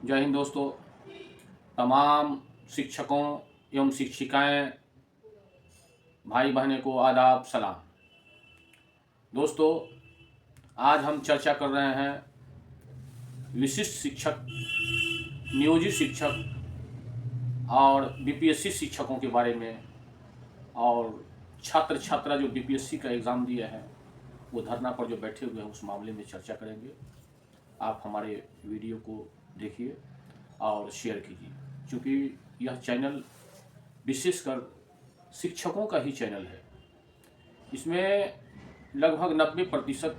जय हिंद दोस्तों। तमाम शिक्षकों एवं शिक्षिकाएं, भाई बहनों को आदाब सलाम। दोस्तों, आज हम चर्चा कर रहे हैं विशिष्ट शिक्षक, नियोजित शिक्षक और बीपीएससी शिक्षकों के बारे में। और छात्र छात्रा जो बीपीएससी का एग्ज़ाम दिए हैं वो धरना पर जो बैठे हुए हैं उस मामले में चर्चा करेंगे। आप हमारे वीडियो को देखिए और शेयर कीजिए, क्योंकि यह चैनल विशेषकर शिक्षकों का ही चैनल है। इसमें लगभग 90%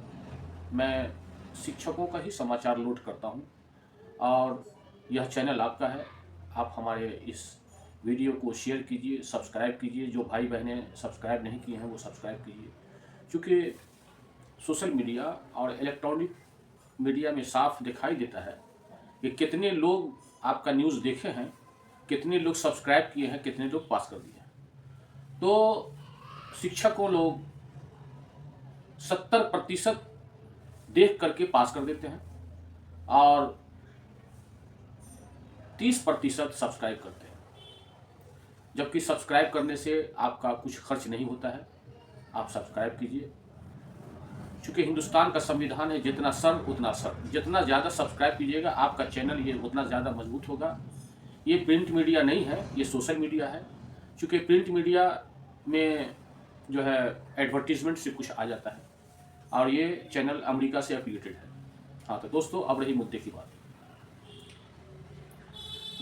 मैं शिक्षकों का ही समाचार लोड करता हूं और यह चैनल आपका है। आप हमारे इस वीडियो को शेयर कीजिए, सब्सक्राइब कीजिए। जो भाई बहनें सब्सक्राइब नहीं किए हैं वो सब्सक्राइब कीजिए, क्योंकि सोशल मीडिया और इलेक्ट्रॉनिक मीडिया में साफ दिखाई देता है कि कितने लोग आपका न्यूज़ देखे हैं, कितने लोग सब्सक्राइब किए हैं, कितने लोग पास कर दिए हैं। तो शिक्षकों लोग 70% देख करके पास कर देते हैं और 30% सब्सक्राइब करते हैं, जबकि सब्सक्राइब करने से आपका कुछ खर्च नहीं होता है। आप सब्सक्राइब कीजिए, क्योंकि हिंदुस्तान का संविधान है जितना सर उतना सर। जितना ज़्यादा सब्सक्राइब कीजिएगा आपका चैनल ये उतना ज़्यादा मजबूत होगा। ये प्रिंट मीडिया नहीं है, ये सोशल मीडिया है। क्योंकि प्रिंट मीडिया में जो है एडवर्टीजमेंट से कुछ आ जाता है और ये चैनल अमेरिका से एफिलिएटेड है। हाँ, तो दोस्तों अब रही मुद्दे की बात।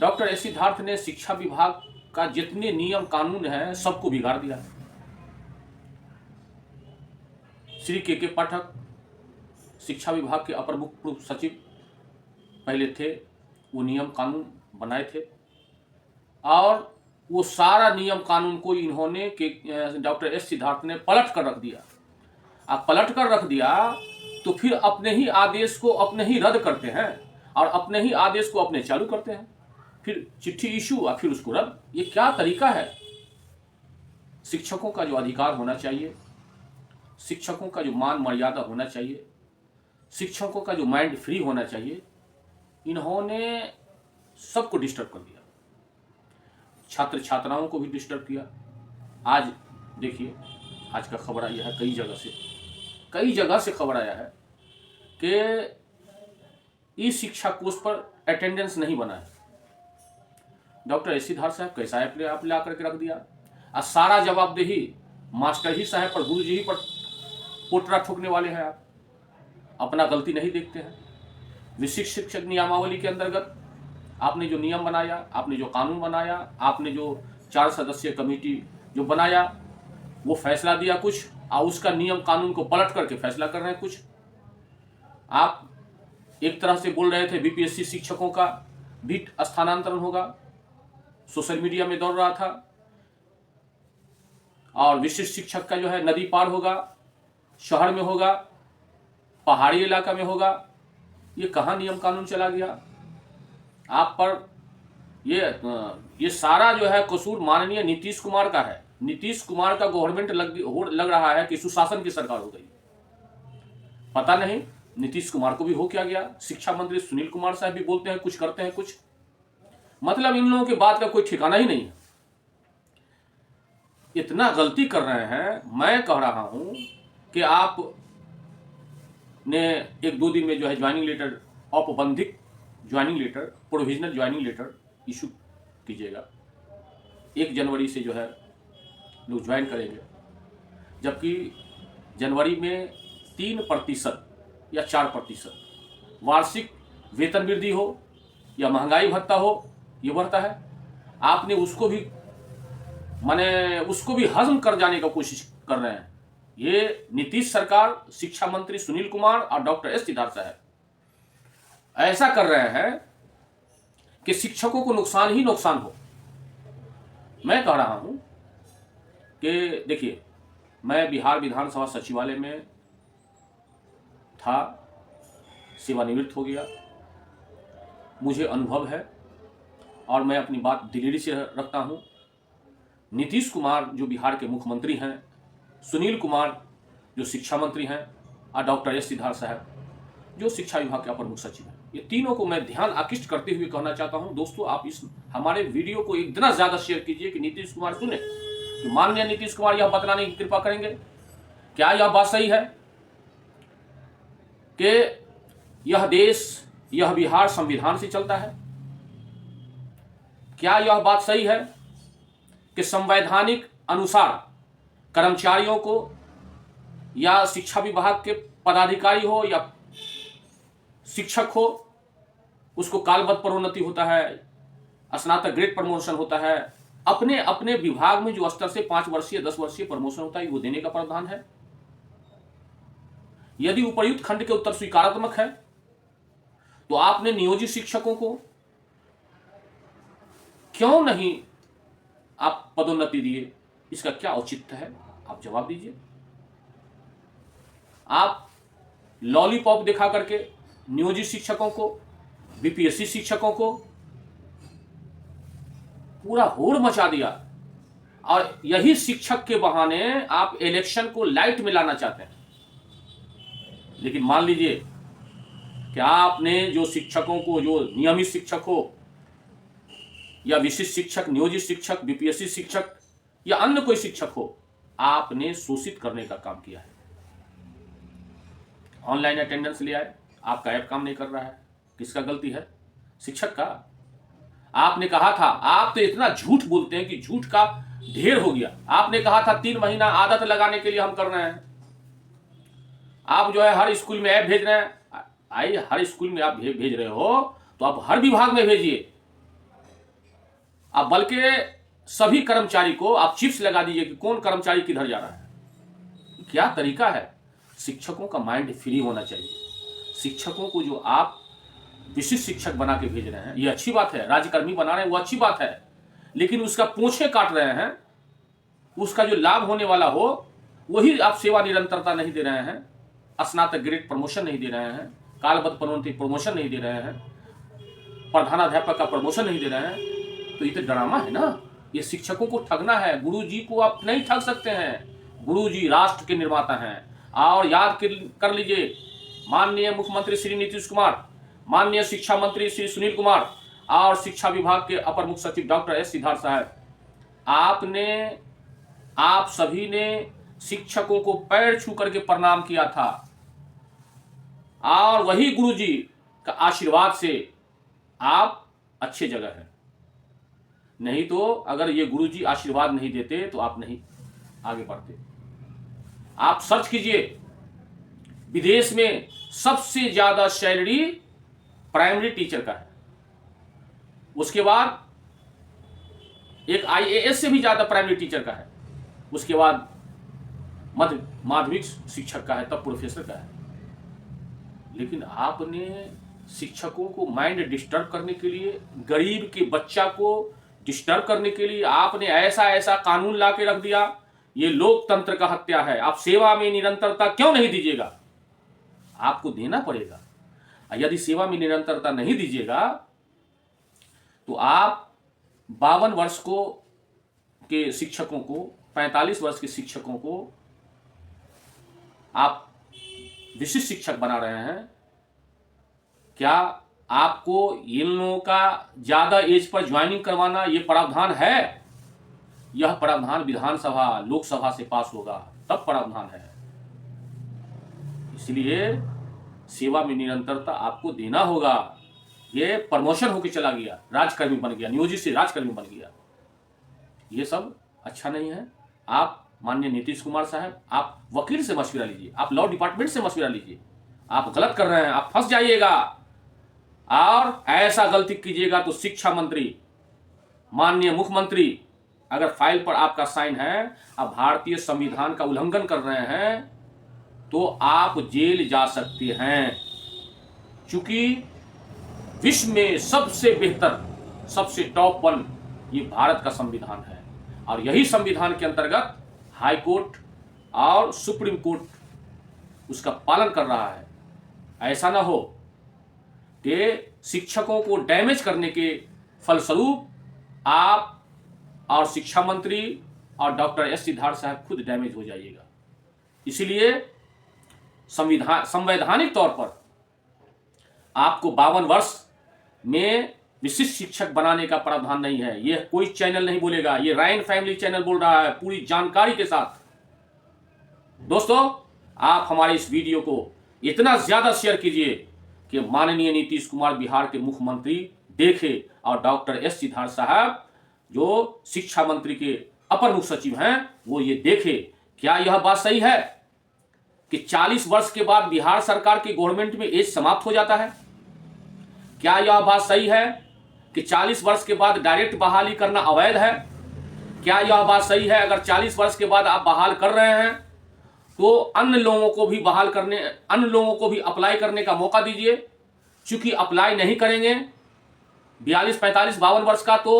डॉक्टर एस सिद्धार्थ ने शिक्षा विभाग का जितने नियम कानून हैं सबको बिगाड़ दिया। श्री के पाठक शिक्षा विभाग के अपर मुख्य सचिव पहले थे, वो नियम कानून बनाए थे और वो सारा नियम कानून को इन्होंने डॉक्टर एस सिद्धार्थ ने पलट कर रख दिया। अब पलट कर रख दिया तो फिर अपने ही आदेश को अपने ही रद्द करते हैं और अपने ही आदेश को अपने चालू करते हैं। फिर चिट्ठी इशू और फिर उसको रद्द। ये क्या तरीका है? शिक्षकों का जो अधिकार होना चाहिए, शिक्षकों का जो मान मर्यादा होना चाहिए, शिक्षकों का जो माइंड फ्री होना चाहिए, इन्होंने सबको डिस्टर्ब कर दिया। छात्र छात्राओं को भी डिस्टर्ब किया। आज देखिए, आज का खबर आया है, कई जगह से खबर आया है कि ई शिक्षा कोर्स पर अटेंडेंस नहीं बना है। डॉक्टर एस सिद्धार्थ साहब कैसा है आप ला करके रख दिया। और सारा जवाबदेही मास्टर ही साहब पर, गुरु जी ही पर पोटरा ठोकने वाले हैं। आप अपना गलती नहीं देखते हैं। विशिष्ट शिक्षक नियमावली के अंतर्गत आपने जो नियम बनाया, आपने जो कानून बनाया, आपने जो 4 सदस्यीय कमेटी जो बनाया, वो फैसला दिया कुछ और उसका नियम कानून को पलट करके फैसला कर रहे हैं कुछ। आप एक तरह से बोल रहे थे बीपीएससी शिक्षकों का भी स्थानांतरण होगा, सोशल मीडिया में दौड़ रहा था, और विशिष्ट शिक्षक का जो है नदी पार होगा, शहर में होगा, पहाड़ी इलाका में होगा। ये कहाँ नियम कानून चला गया? आप पर ये सारा जो है कसूर माननीय नीतीश कुमार का है। नीतीश कुमार का गवर्नमेंट लग रहा है कि सुशासन की सरकार हो गई। पता नहीं नीतीश कुमार को भी हो क्या गया। शिक्षा मंत्री सुनील कुमार साहब भी बोलते हैं कुछ, करते हैं कुछ। मतलब इन लोगों की बात का कोई ठिकाना ही नहीं है। इतना गलती कर रहे हैं। मैं कह रहा हूं कि आप ने 1-2 दिन में जो है ज्वाइनिंग लेटर, औपबंधिक joining letter, provisional joining letter issue कीजिएगा। 1 जनवरी से जो है लोग ज्वाइन करेंगे, जबकि जनवरी में 3% या 4% वार्षिक वेतन वृद्धि हो या महंगाई भत्ता हो, ये बढ़ता है। आपने उसको भी हजम कर जाने का कोशिश कर रहे हैं। ये नीतीश सरकार, शिक्षा मंत्री सुनील कुमार और डॉक्टर एस सिद्धार्थ साहब ऐसा कर रहे हैं कि शिक्षकों को नुकसान ही नुकसान हो। मैं कह रहा हूं कि देखिए, मैं बिहार विधानसभा सचिवालय में था, सेवानिवृत्त हो गया, मुझे अनुभव है और मैं अपनी बात दिलेरी से रखता हूं। नीतीश कुमार जो बिहार के मुख्यमंत्री हैं, सुनील कुमार जो शिक्षा मंत्री हैं और डॉक्टर एस सिद्धार्थ साहब जो शिक्षा विभाग के अपर मुख्य सचिव हैं, ये तीनों को मैं ध्यान आकृष्ट करते हुए कहना चाहता हूं। दोस्तों, आप इस हमारे वीडियो को इतना ज्यादा शेयर कीजिए कि नीतीश कुमार सुने, कि माननीय नीतीश कुमार यह बतलाने की कृपा करेंगे क्या यह बात सही है कि यह देश, यह बिहार संविधान से चलता है? क्या यह बात सही है कि संवैधानिक अनुसार कर्मचारियों को या शिक्षा विभाग के पदाधिकारी हो या शिक्षक हो, उसको कालबद्ध प्रोन्नति होता है, स्नातक ग्रेड प्रमोशन होता है, अपने अपने विभाग में जो स्तर से 5 वर्षीय 10 वर्षीय प्रमोशन होता है वो देने का प्रावधान है? यदि उपर्युक्त खंड के उत्तर स्वीकारात्मक है तो आपने नियोजित शिक्षकों को क्यों नहीं आप पदोन्नति दिए? इसका क्या औचित्य है? आप जवाब दीजिए। आप लॉलीपॉप दिखा करके नियोजित शिक्षकों को, बीपीएससी शिक्षकों को पूरा होड़ मचा दिया, और यही शिक्षक के बहाने आप इलेक्शन को लाइट में लाना चाहते हैं। लेकिन मान लीजिए कि आपने जो शिक्षकों को, जो नियमित शिक्षक हो या विशिष्ट शिक्षक, नियोजित शिक्षक, बीपीएससी शिक्षक या अन्य कोई शिक्षक हो, आपने शोषित करने का काम किया है। ऑनलाइन अटेंडेंस ले आए, आपका ऐप काम नहीं कर रहा है, किसका गलती है? शिक्षक का। आपने कहा था, आप तो इतना झूठ बोलते हैं कि झूठ का ढेर हो गया। आपने कहा था 3 महीना आदत लगाने के लिए हम कर रहे हैं। आप जो है हर स्कूल में ऐप भेज रहे हैं। आई हर स्कूल में आप भेज रहे हो तो आप हर विभाग में भेजिए। आप बल्कि सभी कर्मचारी को आप चिप्स लगा दीजिए कि कौन कर्मचारी किधर जा रहा है। क्या तरीका है? शिक्षकों का माइंड फ्री होना चाहिए। शिक्षकों को जो आप विशिष्ट शिक्षक बना के भेज रहे हैं, ये अच्छी बात है। राज्यकर्मी बना रहे हैं, वो अच्छी बात है, लेकिन उसका पूंछे काट रहे हैं। उसका जो लाभ होने वाला हो वही आप सेवा निरंतरता नहीं दे रहे हैं, स्नातक ग्रेड प्रमोशन नहीं दे रहे हैं, कालबद्ध प्रोन्नति प्रमोशन नहीं दे रहे हैं, प्रधानाध्यापक का प्रमोशन नहीं दे रहे हैं। तो ये तो ड्रामा है ना। ये शिक्षकों को ठगना है। गुरु जी को आप नहीं ठग सकते हैं। गुरु जी राष्ट्र के निर्माता हैं। और याद कर लीजिए, माननीय मुख्यमंत्री श्री नीतीश कुमार, माननीय शिक्षा मंत्री श्री सुनील कुमार और शिक्षा विभाग के अपर मुख्य सचिव डॉक्टर एस सिद्धार्थ साहब, आप सभी ने शिक्षकों को पैर छू करके प्रणाम किया था, और वही गुरु जी का आशीर्वाद से आप अच्छे जगह हैं। नहीं तो अगर ये गुरु जी आशीर्वाद नहीं देते तो आप नहीं आगे बढ़ते। आप सर्च कीजिए, विदेश में सबसे ज्यादा सैलरी प्राइमरी टीचर का है, उसके बाद एक आईएएस से भी ज्यादा प्राइमरी टीचर का है, उसके बाद माध्यमिक शिक्षक का है, तब प्रोफेसर का है। लेकिन आपने शिक्षकों को माइंड डिस्टर्ब करने के लिए, गरीब के बच्चा को डिस्टर्ब करने के लिए आपने ऐसा ऐसा कानून ला के रख दिया। ये लोकतंत्र का हत्या है। आप सेवा में निरंतरता क्यों नहीं दीजिएगा? आपको देना पड़ेगा। यदि सेवा में निरंतरता नहीं दीजिएगा तो आप 52 वर्ष के शिक्षकों को, 45 वर्ष के शिक्षकों को आप विशिष्ट शिक्षक बना रहे हैं। क्या आपको इन लोगों का ज्यादा एज पर ज्वाइनिंग करवाना ये प्रावधान है? यह प्रावधान विधानसभा, लोकसभा से पास होगा तब प्रावधान है। इसलिए सेवा में निरंतरता आपको देना होगा। ये प्रमोशन होकर चला गया, राजकर्मी बन गया, नियोजित से राजकर्मी बन गया। ये सब अच्छा नहीं है। आप माननीय नीतीश कुमार साहब, आप वकील से मशविरा लीजिए, आप लॉ डिपार्टमेंट से मशविरा लीजिए। आप गलत कर रहे हैं, आप फंस जाइएगा। और ऐसा गलती कीजिएगा तो शिक्षा मंत्री, माननीय मुख्यमंत्री, अगर फाइल पर आपका साइन है, आप भारतीय संविधान का उल्लंघन कर रहे हैं तो आप जेल जा सकते हैं। चूंकि विश्व में सबसे बेहतर, सबसे टॉप 1 ये भारत का संविधान है, और यही संविधान के अंतर्गत हाई कोर्ट और सुप्रीम कोर्ट उसका पालन कर रहा है। ऐसा ना हो कि शिक्षकों को डैमेज करने के फलस्वरूप आप और शिक्षा मंत्री और डॉक्टर एस सिद्धार्थ साहब खुद डैमेज हो जाइएगा। इसलिए संवैधानिक तौर पर आपको 52 वर्ष में विशिष्ट शिक्षक बनाने का प्रावधान नहीं है। यह कोई चैनल नहीं बोलेगा, ये रायन फैमिली चैनल बोल रहा है पूरी जानकारी के साथ। दोस्तों, आप हमारे इस वीडियो को इतना ज्यादा शेयर कीजिए कि माननीय नीतीश कुमार बिहार के मुख्यमंत्री देखे और डॉक्टर एस सिद्धार्थ साहब जो शिक्षा मंत्री के अपर मुख्य सचिव हैं वो ये देखे क्या यह बात सही है कि 40 वर्ष के बाद बिहार सरकार की गवर्नमेंट में एज समाप्त हो जाता है। क्या यह बात सही है कि 40 वर्ष के बाद डायरेक्ट बहाली करना अवैध है। क्या यह बात सही है अगर 40 वर्ष के बाद आप बहाल कर रहे हैं तो अन्य लोगों को भी बहाल करने, अन्य लोगों को भी अप्लाई करने का मौका दीजिए। चूंकि अप्लाई नहीं करेंगे 42, 45, 52 वर्ष का तो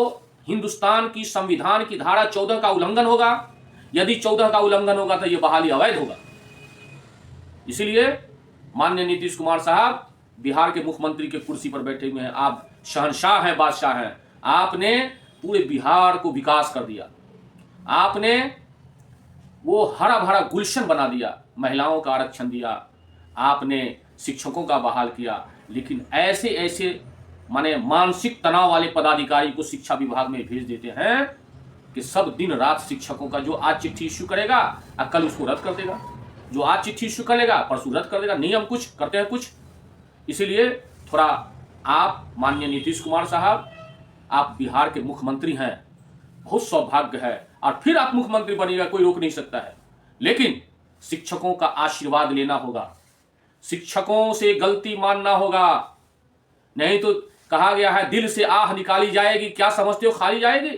हिंदुस्तान की संविधान की धारा 14 का उल्लंघन होगा। यदि 14 का उल्लंघन होगा तो यह बहाली अवैध होगा। इसलिए माननीय नीतीश कुमार साहब बिहार के मुख्यमंत्री के कुर्सी पर बैठे हुए हैं, आप शहंशाह हैं, बादशाह हैं। आपने पूरे बिहार को विकास कर दिया, आपने वो हरा भरा गुलशन बना दिया, महिलाओं का आरक्षण दिया, आपने शिक्षकों का बहाल किया। लेकिन ऐसे ऐसे माने मानसिक तनाव वाले पदाधिकारी को शिक्षा विभाग में भेज देते हैं कि सब दिन रात शिक्षकों का, जो आज चिट्ठी इश्यू करेगा कल उसको रद्द कर देगा, जो आज चिट्ठी इश्यू करेगा परसों रद्द कर देगा। नियम कुछ करते हैं कुछ। इसीलिए थोड़ा आप माननीय नीतीश कुमार साहब, आप बिहार के मुख्यमंत्री हैं, बहुत सौभाग्य है और फिर आप मुख्यमंत्री बनिएगा, कोई रोक नहीं सकता है। लेकिन शिक्षकों का आशीर्वाद लेना होगा, शिक्षकों से गलती मानना होगा। नहीं तो कहा गया है दिल से आह निकाली जाएगी, क्या समझते हो खाली जाएगी।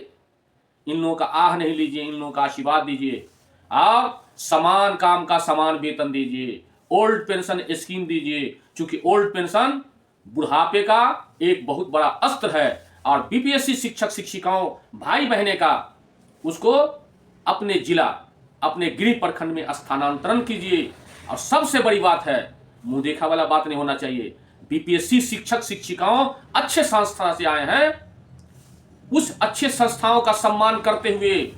इन लोगों का आह नहीं लीजिए, इन लोगों का आशीर्वाद दीजिए। आप समान काम का समान वेतन दीजिए, ओल्ड पेंशन स्कीम दीजिए, क्योंकि ओल्ड पेंशन बुढ़ापे का एक बहुत बड़ा अस्त्र है। और बीपीएससी शिक्षक शिक्षिकाओं भाई बहने का उसको अपने जिला, अपने गृह प्रखंड में स्थानांतरण कीजिए। और सबसे बड़ी बात है, मुंह देखा वाला बात नहीं होना चाहिए। बीपीएससी शिक्षक शिक्षिकाओं अच्छे संस्था से आए हैं, उस अच्छे संस्थाओं का सम्मान करते हुए,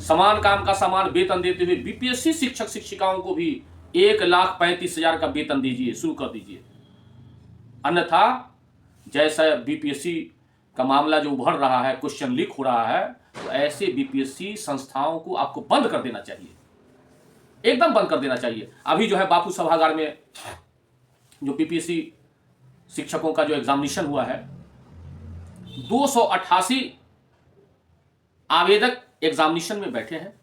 समान काम का समान वेतन देते हुए बीपीएससी शिक्षक शिक्षिकाओं को भी 1,35,000 का वेतन दीजिए, शुरू कर दीजिए। अन्यथा जैसा बीपीएससी का मामला जो उभर रहा है, क्वेश्चन लीक हो रहा है, तो ऐसे बीपीएससी संस्थाओं को आपको बंद कर देना चाहिए, एकदम बंद कर देना चाहिए। अभी जो है बापू सभागार में जो बीपीएससी शिक्षकों का जो एग्जामिनेशन हुआ है, 288 आवेदक एग्जामिनेशन में बैठे हैं,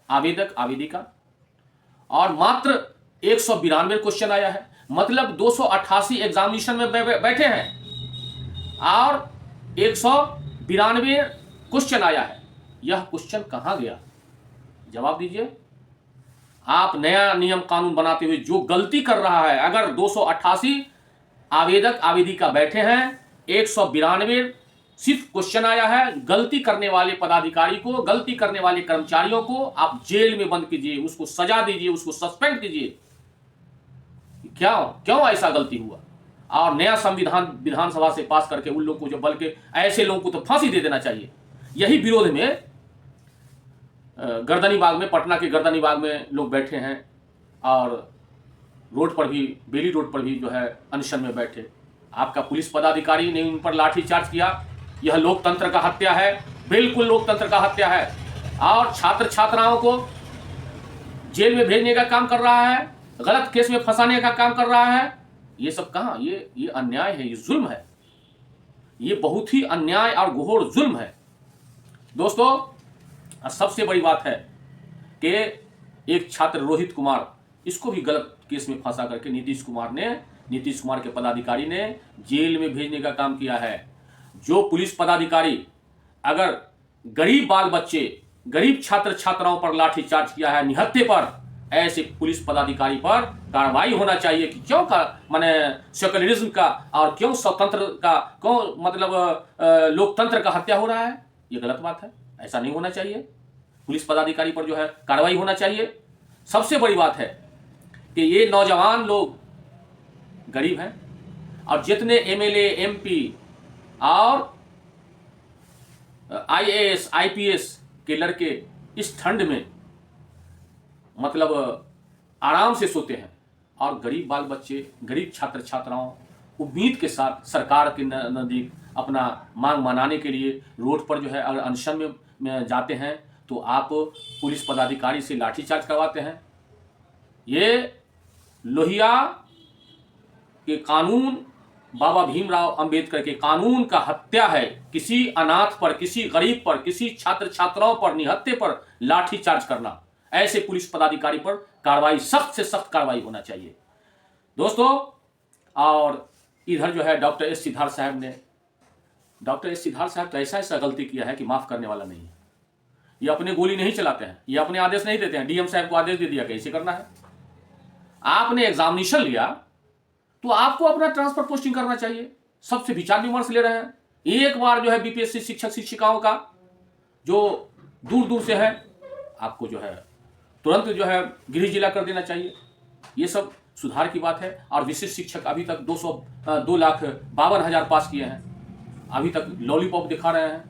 आवेदक आवेदिका, और मात्र 192 क्वेश्चन आया है। मतलब 288 एग्जामिनेशन में बैठे हैं और 192 क्वेश्चन आया है। यह क्वेश्चन कहां गया, जवाब दीजिए। आप नया नियम कानून बनाते हुए जो गलती कर रहा है, अगर 288 आवेदक आवेदिका बैठे हैं, 192 सिर्फ क्वेश्चन आया है, गलती करने वाले पदाधिकारी को, गलती करने वाले कर्मचारियों को आप जेल में बंद कीजिए, उसको सजा दीजिए, उसको सस्पेंड कीजिए। क्यों ऐसा गलती हुआ? और नया संविधान विधानसभा से पास करके उन लोगों को, जो बल्कि ऐसे लोगों को तो फांसी दे देना चाहिए। यही विरोध में गर्दनीबाग में, पटना के गर्दनीबाग में लोग बैठे हैं और रोड पर भी, बेली रोड पर भी जो है अनशन में बैठे। आपका पुलिस पदाधिकारी ने उन पर लाठीचार्ज किया। यह लोकतंत्र का हत्या है, बिल्कुल लोकतंत्र का हत्या है। और छात्र छात्राओं को जेल में भेजने का काम कर रहा है, गलत केस में फंसाने का काम कर रहा है। ये सब कहां, ये अन्याय है, ये जुल्म है, ये बहुत ही अन्याय और घोर जुल्म है। दोस्तों, सबसे बड़ी बात है कि एक छात्र रोहित कुमार, इसको भी गलत केस में फंसा करके नीतीश कुमार के पदाधिकारी ने जेल में भेजने का काम किया है। जो पुलिस पदाधिकारी अगर गरीब बाल बच्चे, गरीब छात्र छात्राओं पर लाठीचार्ज किया है, निहत्थे पर, ऐसे पुलिस पदाधिकारी पर कार्रवाई होना चाहिए। कि क्यों का माने सेकुलरिज्म का और क्यों स्वतंत्र का, क्यों मतलब लोकतंत्र का हत्या हो रहा है। ये गलत बात है, ऐसा नहीं होना चाहिए। पुलिस पदाधिकारी पर जो है कार्रवाई होना चाहिए। सबसे बड़ी बात है कि ये नौजवान लोग गरीब हैं और जितने एमएलए, एमपी और आईएएस, आईपीएस के लड़के इस ठंड में मतलब आराम से सोते हैं और गरीब बाल बच्चे, गरीब छात्र छात्राओं उम्मीद के साथ सरकार के नज़दीक अपना मांग मनाने के लिए रोड पर जो है अगर अनशन में जाते हैं तो आप पुलिस पदाधिकारी से लाठीचार्ज करवाते हैं। ये लोहिया के कानून, बाबा भीमराव अंबेडकर के कानून का हत्या है। किसी अनाथ पर, किसी गरीब पर, किसी छात्र छात्राओं पर, निहत्थे पर लाठीचार्ज करना, ऐसे पुलिस पदाधिकारी पर कार्रवाई, सख्त से सख्त कार्रवाई होना चाहिए दोस्तों। और इधर जो है डॉक्टर एस सिद्धार्थ साहब ने, डॉक्टर एस सिद्धार्थ साहब तो ऐसा गलती किया है कि माफ करने वाला नहीं है। ये अपने गोली नहीं चलाते हैं, ये अपने आदेश नहीं देते हैं। डीएम साहब को आदेश दे दिया कैसे करना है। आपने एग्जामिनेशन लिया तो आपको अपना ट्रांसफर पोस्टिंग करना चाहिए। सबसे विचार विमर्श ले रहे हैं। एक बार जो है बीपीएससी शिक्षक शिक्षिकाओं का जो दूर दूर से है, आपको जो है तुरंत जो है गृह जिला कर देना चाहिए। ये सब सुधार की बात है। और विशिष्ट शिक्षक अभी तक 2,52,000 पास किए हैं, अभी तक लॉलीपॉप दिखा रहे हैं।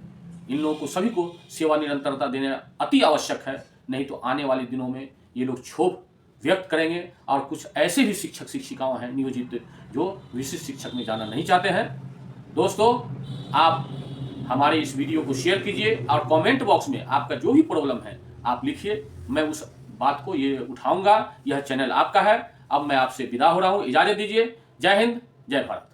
इन लोगों को सभी को सेवा निरंतरता देना अति आवश्यक है, नहीं तो आने वाले दिनों में ये लोग क्षोभ व्यक्त करेंगे। और कुछ ऐसे भी शिक्षक शिक्षिकाओं हैं नियोजित जो विशिष्ट शिक्षक में जाना नहीं चाहते हैं। दोस्तों, आप हमारे इस वीडियो को शेयर कीजिए और कमेंट बॉक्स में आपका जो भी प्रॉब्लम है आप लिखिए। मैं उस बात को ये उठाऊंगा। यह चैनल आपका है। अब मैं आपसे विदा हो रहा हूँ, इजाजत दीजिए। जय हिंद, जय भारत।